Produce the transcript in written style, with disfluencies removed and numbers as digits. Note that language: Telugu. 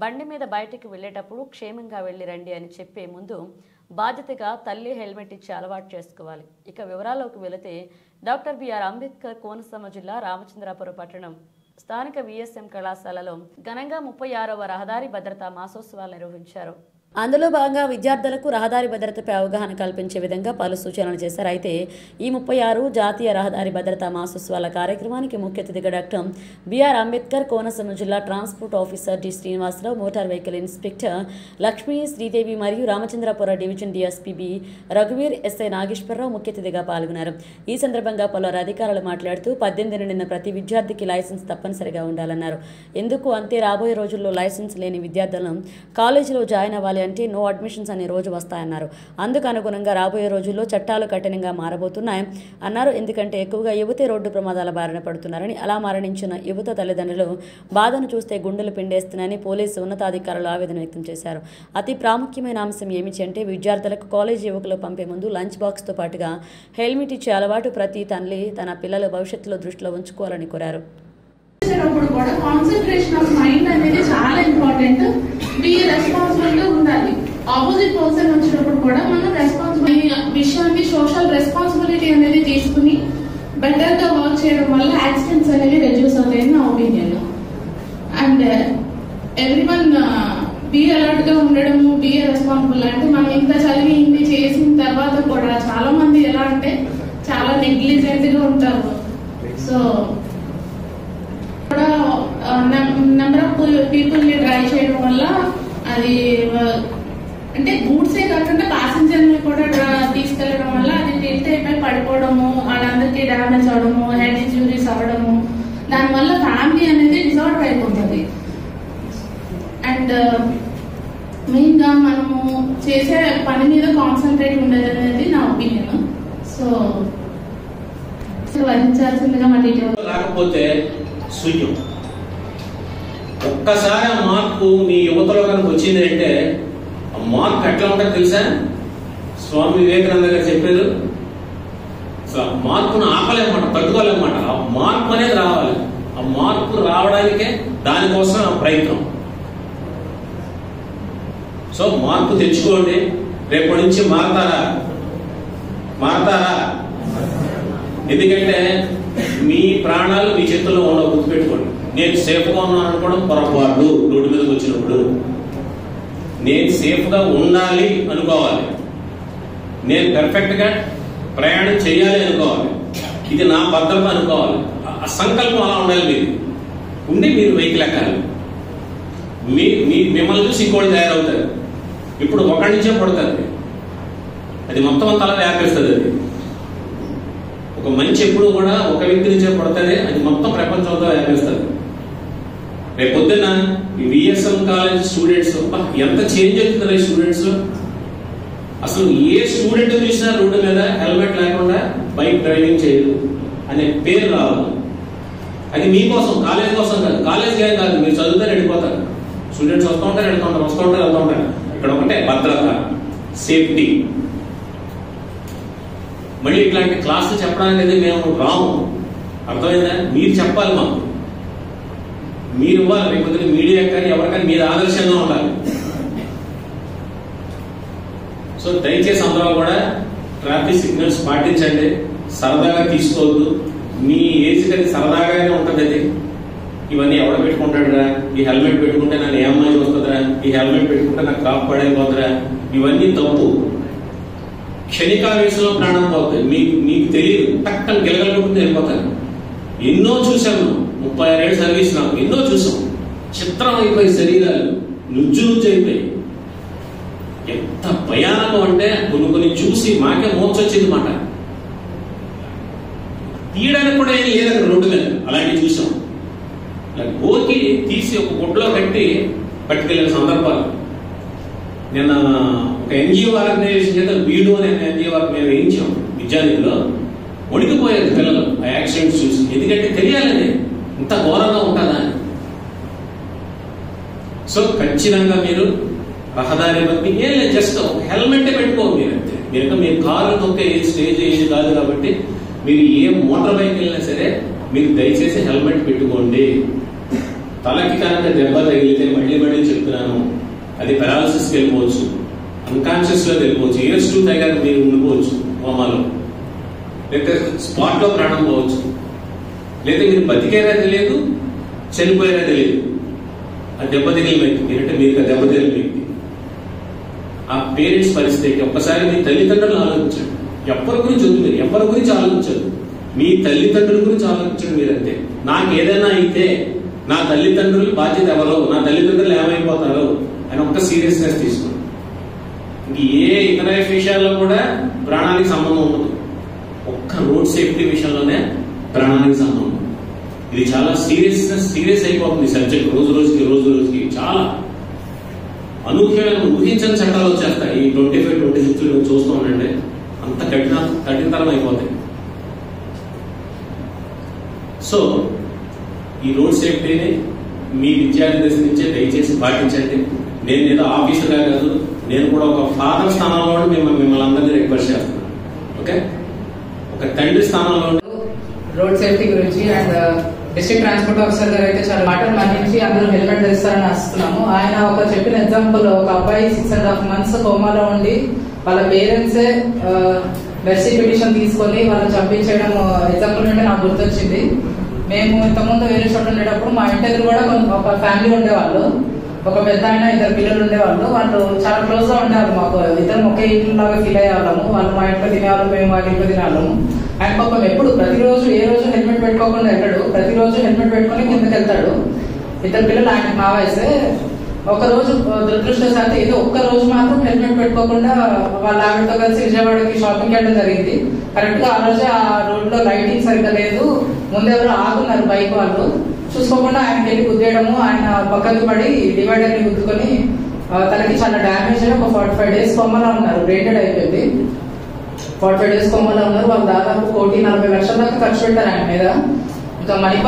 బండి మీద బయటికి వెళ్లేటప్పుడు క్షేమంగా వెళ్లి రండి అని చెప్పే ముందు బాధ్యతగా తల్లి హెల్మెట్ ఇచ్చి అలవాటు చేసుకోవాలి. ఇక వివరాల్లోకి వెళితే డాక్టర్ బిఆర్ అంబేద్కర్ కోనసీమ జిల్లా రామచంద్రాపురం పట్టణం స్థానిక విఎస్ఎం కళాశాలలో ఘనంగా 36వ రహదారి భద్రతా మాసోత్సవాలు నిర్వహించారు. అందులో భాగంగా విద్యార్థులకు రహదారి భద్రతపై అవగాహన కల్పించే విధంగా పలు సూచనలు చేశారు. అయితే ఈ 36 జాతీయ రహదారి భద్రతా మాసోత్సవాల కార్యక్రమానికి ముఖ్య అతిథిగా డాక్టర్ బిఆర్ అంబేద్కర్ కోనసీమ జిల్లా transport officer D Srinivasarao, motor vehicle inspector Lakshmi Sridevi మరియు రామచంద్రాపురం డివిజన్ డిఎస్పీ బి రఘువీర్, ఎస్ఐ నాగేశ్వరరావు ముఖ్య అతిథిగా పాల్గొన్నారు. ఈ సందర్భంగా పలువురు అధికారులు మాట్లాడుతూ 18 నిండిన ప్రతి విద్యార్థికి లైసెన్స్ తప్పనిసరిగా ఉండాలన్నారు. ఎందుకు అంటే రాబోయే రోజుల్లో లైసెన్స్ లేని విద్యార్థులను కాలేజీలో జాయిన్ అవ్వాలి అంటే నో అడ్మిషన్స్ అనే రోజు వస్తాయన్నారు. అందుకు అనుగుణంగా రాబోయే రోజుల్లో చట్టాలు కఠినంగా మారబోతున్నాయి అన్నారు. ఎందుకంటే ఎక్కువగా యువతే రోడ్డు ప్రమాదాల బారిన పడుతున్నారని, అలా మరణించిన యువత తల్లిదండ్రులు బాధను చూస్తే గుండెలు పిండేస్తున్నాయని పోలీసు ఉన్నతాధికారులు ఆవేదన వ్యక్తం చేశారు. అతి ప్రాముఖ్యమైన అంశం ఏమిటి అంటే విద్యార్థులకు కాలేజీ యువకులు పంపే ముందు లంచ్ బాక్స్తో పాటుగా హెల్మెట్ ఇచ్చే అలవాటు ప్రతి తల్లి తన పిల్లల భవిష్యత్తులో దృష్టిలో ఉంచుకోవాలని కోరారు. కాన్సన్ట్రేషన్ ఆఫ్ మైండ్ అనేది చాలా ఇంపార్టెంట్. బి రెస్పాన్సిబుల్ గా ఉండాలి. ఆపోజిట్ పర్సన్ వచ్చినప్పుడు కూడా మనం విషయాన్ని సోషల్ రెస్పాన్సిబిలిటీ అనేది తీసుకుని బెటర్ గా వర్క్ చేయడం వల్ల యాక్సిడెంట్స్ అనేవి రెడ్యూస్ అవుతాయని నా opinion. And everyone be alert గా ఉండడము, బి రెస్పాన్సిబుల్ అంటే మనం ఇంత చదివి ఇన్ని చేసిన తర్వాత కూడా చాలా మంది ఎలా అంటే చాలా నెగ్లిజెంట్ గా ఉంటారు. సో నెంబర్ ఆఫ్ పీపుల్ ని డ్రైవ్ చేయడం వల్ల అది అంటే గూడ్సే కాకుండా ప్యాసింజర్ ని కూడా తీసుకెళ్లడం వల్ల అది టిల్ట్ అయిపోయి పడిపోవడము, వాళ్ళందరికీ డ్యామేజ్ అవడము, హెడ్ ఇంజురీస్ అవ్వడము, దానివల్ల ఫ్యామిలీ అనేది డిజార్డర్ అయిపోతుంది. అండ్ మెయిన్ గా మనము చేసే పని మీద కాన్సన్ట్రేట్ ఉండేది అనేది నా ఒపీనియన్. సో వహించాల్సిందిగా మా డీటెయిల్ రాకపోతే శూన్యం. ఒక్కసారి ఆ మార్పు మీ యువతలో కనుక వచ్చింది అంటే ఆ మార్పు ఎట్లా ఉంటుందో తెలుసా? స్వామి వివేకానంద గారు చెప్పారు, మార్పును ఆపలేమన్నమాట, తట్టుకోలేమన్నమాట. ఆ మార్పు అనేది రావాలి. ఆ మార్పు రావడానికే దానికోసం ఆ ప్రయత్నం. సో మార్పు తెచ్చుకోండి. రేపటి నుంచి మారతారా? ఎందుకంటే మీ ప్రాణాలు మీ చేతుల్లో ఉండవు. గుర్తుపెట్టుకోండి. నేను సేఫ్గా ఉన్నాను అనుకోవడం పొరపాటు. రోడ్డు మీదకి వచ్చినప్పుడు నేను సేఫ్గా ఉండాలి అనుకోవాలి. నేను పర్ఫెక్ట్గా ప్రయాణం చేయాలి అనుకోవాలి. ఇది నా భద్రత అనుకోవాలి. ఆ సంకల్పం అలా ఉండాలి. మీరు ఉండి మీరు వెహికల్ ఎక్కాలి. మిమ్మల్ని చూసి ఇంకోటి తయారవుతారు. ఇప్పుడు ఒకటి నుంచే పడుతుంది, అది మొత్తం అంతా అలా వ్యాపిస్తుంది. అది ఒక మంచి ఎప్పుడు కూడా ఒక వ్యక్తి నుంచే పడుతుంది, అది మొత్తం ప్రపంచంతో వ్యాపిస్తుంది. రేపు పొద్దున్న ఈ విఎస్ఎం కాలేజ్ స్టూడెంట్స్ ఎంత చేంజ్ అవుతుంది. స్టూడెంట్స్ అసలు ఏ స్టూడెంట్ చూసినా రోడ్డు మీద హెల్మెట్ లేకుండా బైక్ డ్రైవింగ్ చేయదు అనే పేరు రావాలి. అది మీకోసం, కాలేజ్ కోసం కాదు. కాలేజ్ ఏం కాదు, మీరు చదువుతారు వెళ్ళిపోతారు. స్టూడెంట్స్ వస్తూ ఉంటారు, వెళ్తూ ఉంటారు. ఇక్కడ ఒకటే భద్రత, సేఫ్టీ. మళ్ళీ ఇట్లాంటి క్లాసులు చెప్పడానికి మేము రాము. అర్థమైందా? మీరు చెప్పాలి మాకు, మీరు ఇవ్వాలి. రేపు మీడియా కానీ ఎవరికైనా మీరు ఆదర్శంగా ఉండాలి. సో దయచేసి అందరూ కూడా ట్రాఫిక్ సిగ్నల్స్ పాటించండి. సరదాగా తీసుకోవద్దు. మీ ఏజ్కి అది సరదాగానే ఉంటుంది. అది ఇవన్నీ ఎవడ పెట్టుకుంటాడురా, ఈ హెల్మెట్ పెట్టుకుంటే నన్ను ఏ అమ్మాయి వస్తుందిరా, ఈ హెల్మెట్ పెట్టుకుంటే నాకు క్రాప్ పడైపోతుందిరా, ఇవన్నీ తప్పు. క్షణికావేశంలో ప్రాణం పోతుంది. మీకు తెలియదు, టక్కన గిలగలుగుతుంది వెళ్ళిపోతారు. ఎన్నో చూసాము. 36 ఏళ్ళు సర్వీస్ నాకు. ఎన్నో చూసాం. చిత్రం అయిపోయి శరీరాలు నుజ్జు అయిపోయి. ఎంత భయానకం అంటే కొన్ని చూసి మాకే మోర్చొచ్చింది మాట. తీయడానికి కూడా ఏం లేదు అక్కడ రోడ్డు మీద. అలాంటివి చూసాం. గోకి తీసి ఒక గుడ్లో కట్టి పట్టుకెళ్ళిన సందర్భాలు. నిన్న ఒక ఎన్జిఓ ఆర్గనైజేషన్ చేత వీడు అనే ఎన్జిఓ మేము వేయించాం విద్యార్థుల్లో. వణికిపోయారు పిల్లలు ఆ యాక్సిడెంట్స్ చూసి. ఎందుకంటే తెలియాలని ఇంత ఘోరంగా ఉంటుందా అని. సో ఖచ్చితంగా మీరు రహదారి బట్టి ఏం లేదు, జస్ట్ ఒక హెల్మెట్ పెట్టుకోండి. మీరు అంతే. మీరు కారు తొక్కే స్టేజ్ ఏది కాదు కాబట్టి మీరు ఏ మోటార్ బైక్ వెళ్ళినా సరే మీరు దయచేసి హెల్మెట్ పెట్టుకోండి. తలకి కనుక దెబ్బ తగిలితే మళ్ళీ చెప్తున్నాను, అది పెరాలసిస్కి వెళ్ళిపోవచ్చు, అన్కాన్షియస్ లో వెళ్ళిపోవచ్చు, ఇయర్స్ టు తగ్గ మీరు ఉండిపోవచ్చు కోమాలో, లేకపోతే స్పాట్ లో ప్రాణం పోవచ్చు, లేదా మీరు బతికేరా తెలియదు, చనిపోయారా తెలియదు. ఆ దెబ్బ తగిలిన వ్యక్తి మీరంటే మీరు దెబ్బ తగిలిన వ్యక్తి, ఆ పేరెంట్స్ పరిస్థితికి ఒక్కసారి మీ తల్లిదండ్రులను ఆలోచించండి. ఎవరి గురించి వద్దు, మీరు ఎవరి గురించి ఆలోచించదు, మీ తల్లిదండ్రుల గురించి ఆలోచించండి. మీరంతే, నాకు ఏదైనా అయితే నా తల్లిదండ్రుల బాధ్యత ఎవరో, నా తల్లిదండ్రులు ఏమైపోతారో అని ఒక్క సీరియస్నెస్ తీసుకోండి. ఇంక ఏ ఇతర విషయాల్లో కూడా ప్రాణానికి సంబంధం ఉండదు, ఒక్క రోడ్ సేఫ్టీ విషయంలోనే ప్రాణానికి సంబంధం. ఇది చాలా సీరియస్ అయిపోతుంది సబ్జెక్ట్. రోజు రోజుకి చాలా అనూహ్యమైన ఊహించని చట్టాలు వచ్చేస్తాయి. ఈ 25, 26 చూస్తూ ఉండండి, అంత కఠినతరం అయిపోతాయి. సో ఈ రోడ్ సేఫ్టీని మీ విద్యార్థి దశ నుంచే దయచేసి పాటించండి. నేను ఏదో ఆఫీసర్గా కాదు, నేను కూడా ఒక ఫాదర్ స్థానంలో మిమ్మల్ని అందరినీ రిక్వెస్ట్ చేస్తున్నాను. ఓకే, ఒక తండ్రి స్థానంలో రోడ్ సేఫ్టీ గురించి అండ్ డిస్ట్రిక్ట్ ట్రాన్స్పోర్ట్ ఆఫీసర్ గారు అయితే చాలా మాటలు మన్నించి అందరూ హెల్మెట్ ధరిస్తారని ఆశిస్తున్నాము. ఆయన ఒక చెప్పిన ఎగ్జాంపుల్, ఒక అబ్బాయి 6.5 months కోమాలో ఉండి వాళ్ళ పేరెంట్సే మెర్సీ పిటిషన్ తీసుకొని వాళ్ళని చంపించడం ఎగ్జాంపుల్ అంటే నాకు గుర్తొచ్చింది. మేము ఇంతకుముందు వేరే చోట ఉండేటప్పుడు మా ఇంటి దగ్గర కూడా ఒక ఫ్యామిలీ ఉండేవాళ్ళు, ఒక పెద్ద ఆయన 2 పిల్లలు ఉండేవాళ్ళు. వాళ్ళు చాలా క్లోజ్ గా ఉండేవాళ్ళు, మాకు ఇద్దరు ఒకే ఇంట్లో లాగా ఫీల్ అయ్యేవాళ్ళము. వాళ్ళు మా ఇంట్లో తినేవాళ్ళు, మేము వాళ్ళ ఇంట్లో తినేవాళ్ళము. ఆయన పాపం ఎప్పుడు ప్రతిరోజు ఏ రోజు హెల్మెట్ పెట్టుకోకుండా వెళ్ళాడు, ప్రతిరోజు హెల్మెట్ పెట్టుకుని కిందకి వెళ్తాడు. 2 పిల్లలు ఆయనకి మా వయసే. ఒక రోజు దురదృష్టవశాత్తు ఏదో ఒక్క రోజు మాత్రం హెల్మెట్ పెట్టుకోకుండా వాళ్ళ ఆవిడతో కలిసి విజయవాడకి షాపింగ్ వెళ్ళడం జరిగింది. కరెక్ట్ గా ఆ రోజే ఆ రోడ్ లో లైటింగ్ సరిగ్గా లేదు, ముందెవరు ఆగున్నారు బైక్ వాళ్ళు, చూసుకోకుండా ఆయనకి వెళ్ళి గుద్దేయడము, ఆయన పక్కకి పడి డివైడర్ ని గుద్దుకొని తనకి చాలా డ్యామేజ్ అయ్యి ఒక 45 days కోమాలో ఉన్నారు. బ్రేటెడ్ అయిపోయింది. 45 days కోమాలో ఉన్నారు. వాళ్ళు దాదాపు 1,40,00,000 దాకా ఖర్చు పెట్టారు ఆయన మీద. ఇంకా మణిపాల్